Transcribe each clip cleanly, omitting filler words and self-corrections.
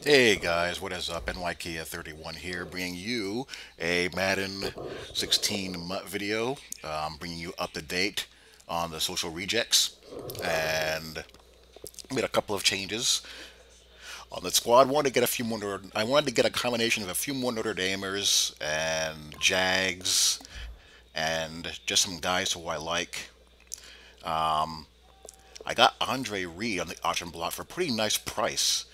Hey guys, what is up? NYKia31 here, bringing you a Madden 16 MUT video, bringing you up to date on the social rejects, and made a couple of changes on the squad. I wanted to get a combination of a few more Notre Damers and Jags, and just some guys who I like. I got Andre Reed on the auction block for a pretty nice price.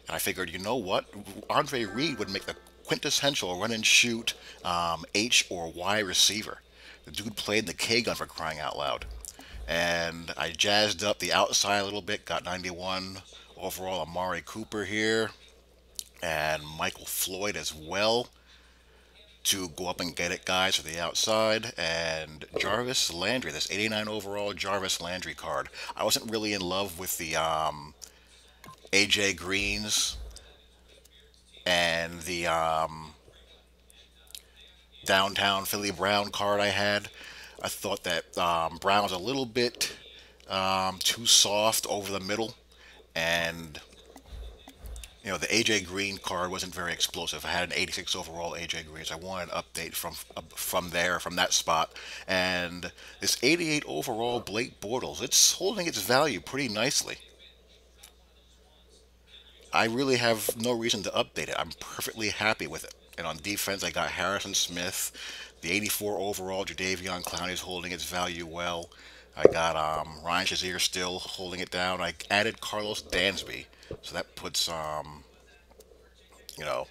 And I figured, you know what? Andre Reed would make the quintessential run and shoot H or Y receiver. The dude played the K gun for crying out loud. And I jazzed up the outside a little bit, got 91 overall. Amari Cooper here, and Michael Floyd as well to go up and get it, guys, for the outside. And Jarvis Landry, this 89 overall Jarvis Landry card. I wasn't really in love with the AJ Greens and the downtown Philly Brown card I had. I thought that Brown was a little bit too soft over the middle, and the AJ Green card wasn't very explosive. I had an 86 overall AJ Green, so I wanted an update from that spot. And this 88 overall Blake Bortles, it's holding its value pretty nicely. I really have no reason to update it. I'm perfectly happy with it. And on defense, I got Harrison Smith. The 84 overall Jadeveon Clowney is holding its value well. I got Ryan Shazier still holding it down. I added Carlos Dansby, so that puts you know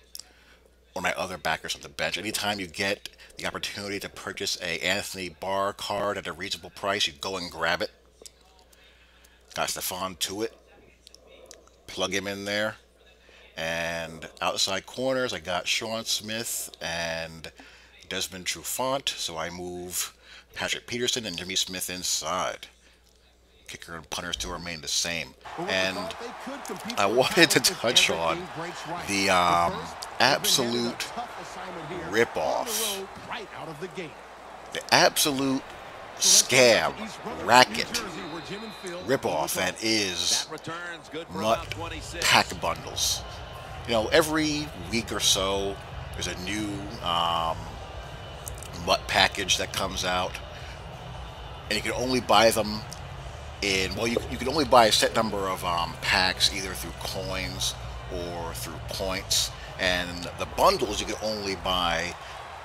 one of my other backers on the bench. Anytime you get the opportunity to purchase a Anthony Barr card at a reasonable price, you go and grab it. Got Stephon Tuitt, plug him in there. And outside corners, I got Sean Smith and Desmond Trufant, so I move Patrick Peterson and Jimmy Smith inside. Kicker and punters to remain the same. And I wanted to touch on the absolute ripoff, the absolute scam, racket, ripoff that is Mutt pack bundles. Every week or so, there's a new Mutt package that comes out, and you can only buy them you can only buy a set number of packs either through coins or through points, and the bundles you can only buy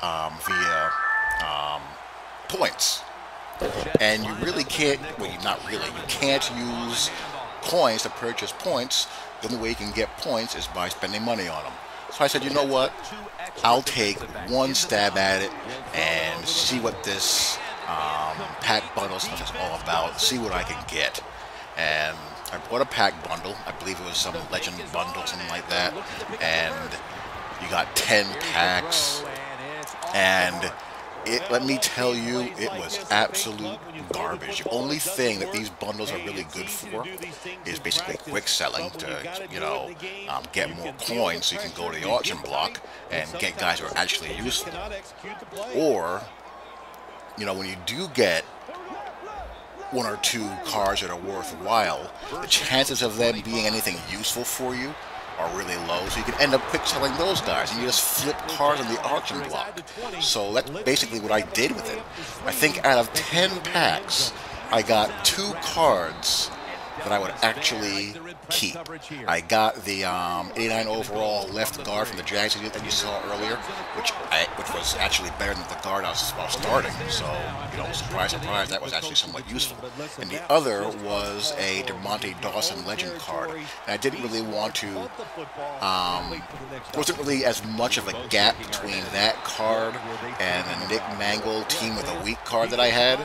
via points. And you really can't, well, not really, you can't use coins to purchase points. The only way you can get points is by spending money on them. So I said, you know what? I'll take one stab at it and see what this pack bundle stuff is all about, see what I can get. And I bought a pack bundle. I believe it was some legend bundle, something like that. And you got 10 packs. And let me tell you, it was absolute garbage. The only thing that these bundles are really good for is basically quick selling to, get more coins so you can go to the auction block and get guys who are actually useful. Or, when you do get one or two cards that are worthwhile, the chances of them being anything useful for you are really low, so you can end up quick selling those guys, and you just flip cards on the auction block. So that's basically what I did with it. I think out of 10 packs, I got 2 cards that I would actually keep. I got the 89 overall left guard from the Jags that you saw earlier, which was actually better than the guard I was starting. So, surprise, surprise, that was actually somewhat useful. And the other was a DeMonte Dawson legend card. And I didn't really want to, wasn't really as much of a gap between that card and the Nick Mangold Team of the Week card that I had.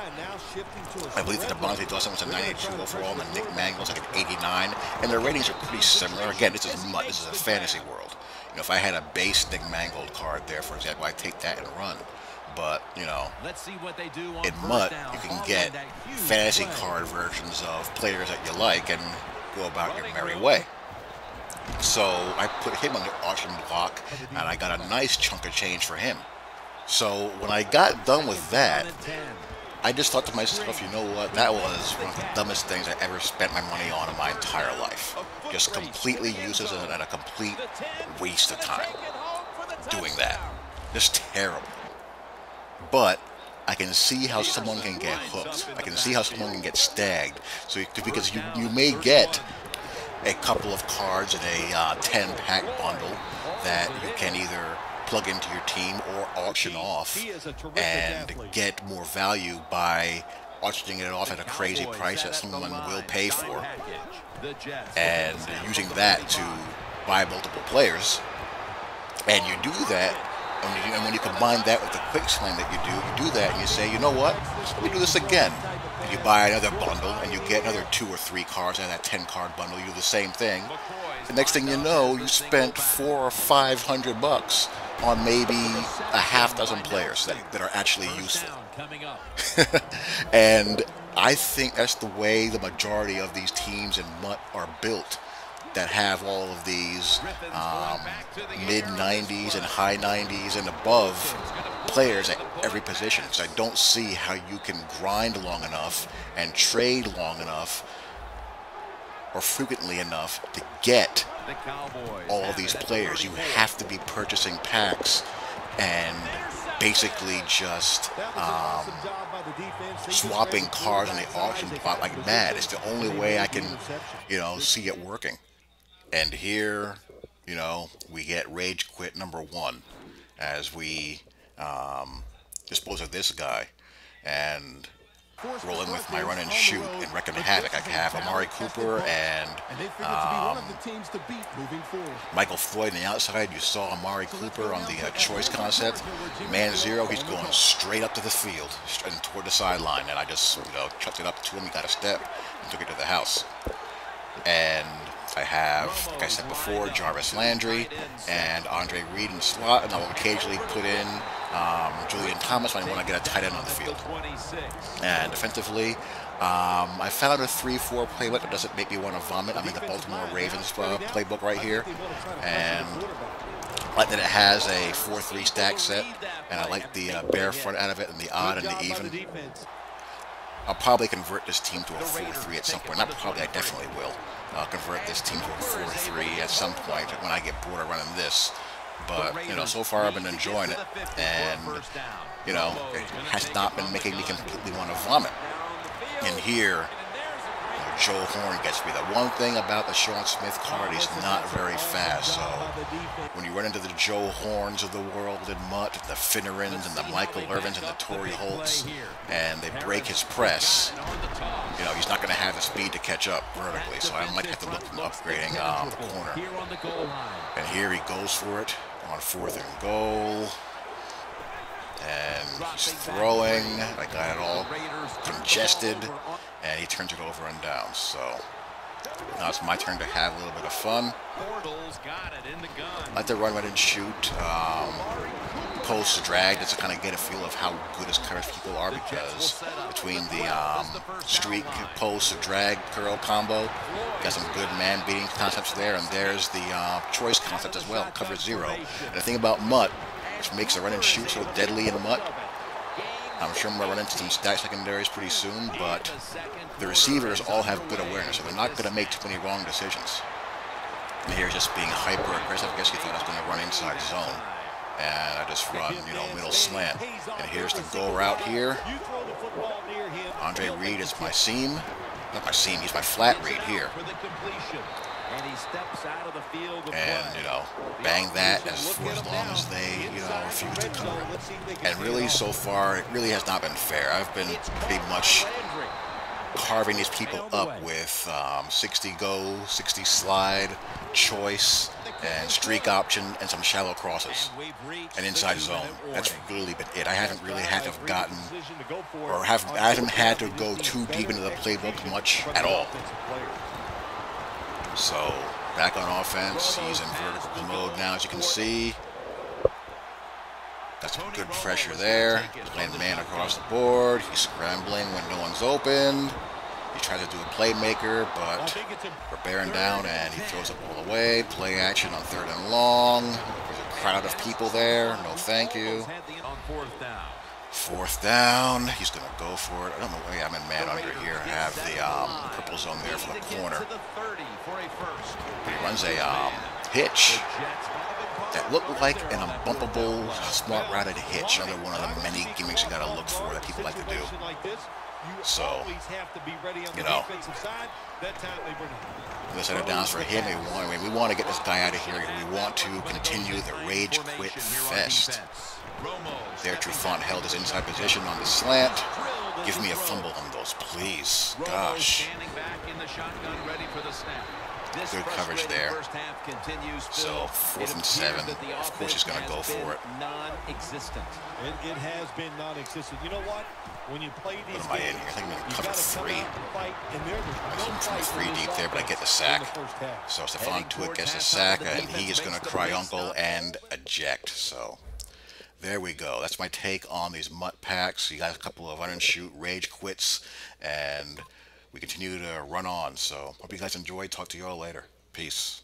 I believe that DeMonte Dawson was a 92 overall, and the Nick Mangold's like an 89, and their ratings are pretty similar. Again, this is MUT, this is a fantasy world. If I had a base Nick Mangold card there, for example, I'd take that and run. But, in MUT, you can get fantasy card versions of players that you like and go about your merry way. So I put him on the auction block, and I got a nice chunk of change for him. So when I got done with that, I just thought to myself, you know what? That was one of the dumbest things I ever spent my money on in my entire life. Just completely useless and a complete waste of time doing that. Just terrible. But I can see how someone can get hooked. I can see how someone can get stagged. So because you may get a couple of cards in a 10-pack bundle that you can either plug into your team or auction off and get more value by auctioning it off at a crazy price that someone will pay for, and using that to buy multiple players. And you do that, and when you combine that with the quick slam that you do that and you say, you know what, let me do this again. And you buy another bundle and you get another 2 or 3 cards out of that 10-card bundle. You do the same thing. The next thing you know, you spent $400 or $500 on maybe a half dozen players that are actually useful. And I think that's the way the majority of these teams in MUT are built, that have all of these mid-90s and high 90s and above players at every position. So I don't see how you can grind long enough and trade long enough or frequently enough to get all of these players. You have to be purchasing packs and basically just swapping cards on the auction block like mad. It's the only way I can, see it working. And here, we get Rage Quit number 1 as we dispose of this guy and roll in with my run and shoot and wrecking havoc. I have Amari Cooper and Michael Floyd on the outside. You saw Amari Cooper on the choice concept. Man zero, he's going straight up to the field and toward the sideline. And I just, chucked it up to him. He got a step and took it to the house. And I have, like I said before, Jarvis Landry and Andre Reed in the slot, and I will occasionally put in Julian Thomas when I want to get a tight end on the field. And defensively, I found a 3-4 playbook that doesn't make me want to vomit. I'm in the Baltimore Ravens playbook right here, and I like that it has a 4-3 stack set, and I like the bare front out of it and the odd and the even. I'll probably convert this team to a 4-3 at some point. Not probably, I definitely will. I'll convert this team to a 4-3 at some point when I get bored of running this. But, so far I've been enjoying it. And, it has not been making me completely want to vomit. And here, Joe Horn gets me. The one thing about the Sean Smith card, he's not very fast. So when you run into the Joe Horns of the world in MUT, the Finnerins and the Michael Irvins and the Torrey Holtz, and they break his press, he's not going to have the speed to catch up vertically. So I might have to look at upgrading the corner. And here he goes for it on 4th and goal. And he's throwing. I got it all congested, and he turns it over and down. So now it's my turn to have a little bit of fun. I like to run and shoot. Post to drag, just to kind of get a feel of how good his curve people are, because between the streak, post, drag, curl combo, got some good man-beating concepts there, and there's the choice concept as well, cover 0. And the thing about MUT, which makes the run and shoot so deadly in MUT, I'm sure I'm going to run into some stack secondaries pretty soon, but the receivers all have good awareness, so they're not going to make too many wrong decisions. And here just being hyper-aggressive, I guess he thought I was going to run inside zone. And I just run, middle slant. And here's the go route here. Andre Reed is my seam. Not my seam, he's my flat read here. And, bang that for as long as they, refuse to cover it. And really, so far, it really has not been fair. I've been pretty much carving these people up with 60 go, 60 slide, choice, and streak option, and some shallow crosses, and inside zone. That's really been it. I haven't really had to have gotten, or I haven't had to go too deep into the playbook much at all. So, back on offense, he's in vertical mode now, as you can see. Got some good pressure there. He's playing man across the board. He's scrambling when no one's open. He tries to do a playmaker, but we're bearing down, and he throws it all away. Play action on 3rd and long. There's a crowd of people there. No thank you. 4th down. He's going to go for it. I don't know why I'm in man under here. I have the purple zone there for the corner. But he runs a hitch that looked like an unbumpable, smart routed hitch. Another one of the many gimmicks you got to look for that people like to do. So, you know, the set of downs for him. We want to get this guy out of here. We want to continue the rage quit fest. There, Trufant held his inside position on the slant. Give me a fumble on those, please. Gosh. Good coverage there. So 4th and 7. Of course he's going to go for it. It has been non-existent. You know what? When you play these what am I in here? I think I'm in cover 3. I'm from 3 deep there, but I get the sack. So Stephon Tuitt gets the sack, and he is going to cry uncle and eject. So there we go. That's my take on these mutt packs. You got a couple of run and shoot rage quits, and we continue to run on. So hope you guys enjoyed. Talk to you all later. Peace.